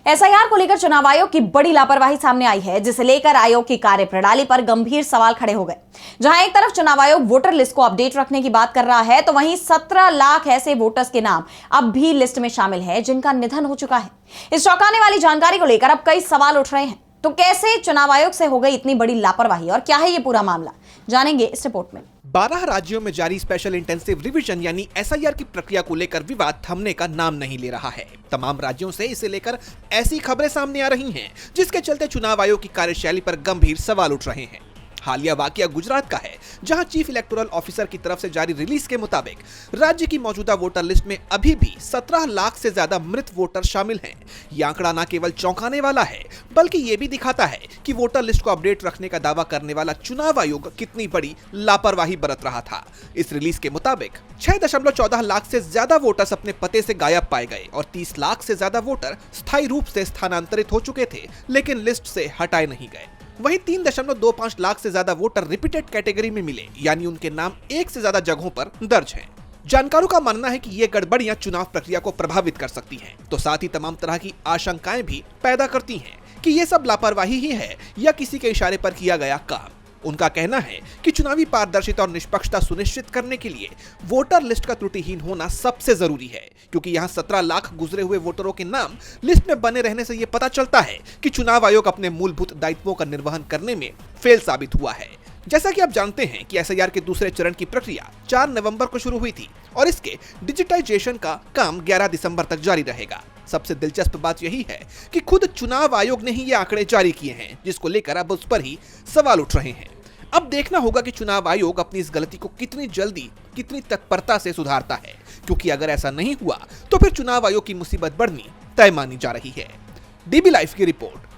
SIR को लेकर चुनाव आयोग की बड़ी लापरवाही सामने आई है, जिसे लेकर आयोग की कार्यप्रणाली पर गंभीर सवाल खड़े हो गए। जहां एक तरफ चुनाव आयोग वोटर लिस्ट को अपडेट रखने की बात कर रहा है, तो वहीं 17 लाख ऐसे वोटर्स के नाम अब भी लिस्ट में शामिल है जिनका निधन हो चुका है। इस चौंकाने वाली जानकारी को लेकर अब कई सवाल उठ रहे हैं। तो कैसे चुनाव आयोग से हो गई इतनी बड़ी लापरवाही और क्या है ये पूरा मामला, जानेंगे इस रिपोर्ट में। 12 राज्यों में जारी स्पेशल इंटेंसिव रिवीजन यानी एसआईआर की प्रक्रिया को लेकर विवाद थमने का नाम नहीं ले रहा है। तमाम राज्यों से इसे लेकर ऐसी खबरें सामने आ रही हैं, जिसके चलते चुनाव आयोग की कार्यशैली पर गंभीर सवाल उठ रहे हैं। हालिया वाकया गुजरात का है, जहां चीफ इलेक्टोरल ऑफिसर की तरफ से जारी रिलीज के मुताबिक राज्य की मौजूदा वोटर लिस्ट में अभी भी 17 लाख से ज्यादा मृत वोटर शामिल हैं। यह आंकड़ा न केवल चौंकाने वाला है, बल्कि ये भी दिखाता है कि वोटर लिस्ट को अपडेट रखने का दावा करने वाला चुनाव आयोग कितनी बड़ी लापरवाही बरत रहा था। इस रिलीज के मुताबिक 6.14 लाख से ज्यादा वोटर्स अपने पते से गायब पाए गए और 30 लाख से ज्यादा वोटर स्थायी रूप से स्थानांतरित हो चुके थे, लेकिन लिस्ट से हटाए नहीं गए। वहीं 3.25 लाख से ज्यादा वोटर रिपीटेड कैटेगरी में मिले, यानी उनके नाम एक से ज्यादा जगहों पर दर्ज हैं। जानकारों का मानना है कि ये गड़बड़ियां चुनाव प्रक्रिया को प्रभावित कर सकती हैं, तो साथ ही तमाम तरह की आशंकाएं भी पैदा करती हैं कि ये सब लापरवाही ही है या किसी के इशारे पर किया गया काम। उनका कहना है कि चुनावी पारदर्शिता और निष्पक्षता सुनिश्चित करने के लिए वोटर लिस्ट का त्रुटिहीन होना सबसे जरूरी है, क्योंकि यहाँ 17 लाख गुजरे हुए वोटरों के नाम लिस्ट में बने रहने से ये पता चलता है कि चुनाव आयोग अपने मूलभूत दायित्वों का निर्वहन करने में फेल साबित हुआ है। जैसा कि आप जानते हैं कि एसआईआर के दूसरे चरण की प्रक्रिया 4 नवंबर को शुरू हुई थी और इसके डिजिटाइजेशन का काम 11 दिसंबर तक जारी रहेगा। सबसे दिलचस्प बात यही है कि खुद चुनाव आयोग ने ही ये आंकड़े जारी किए हैं, जिसको लेकर अब उस पर ही सवाल उठ रहे हैं। अब देखना होगा कि चुनाव आयोग अपनी इस गलती को कितनी जल्दी, कितनी तत्परता से सुधारता है, क्योंकि अगर ऐसा नहीं हुआ तो फिर चुनाव आयोग की मुसीबत बढ़नी तय मानी जा रही है। डीबी लाइव की रिपोर्ट।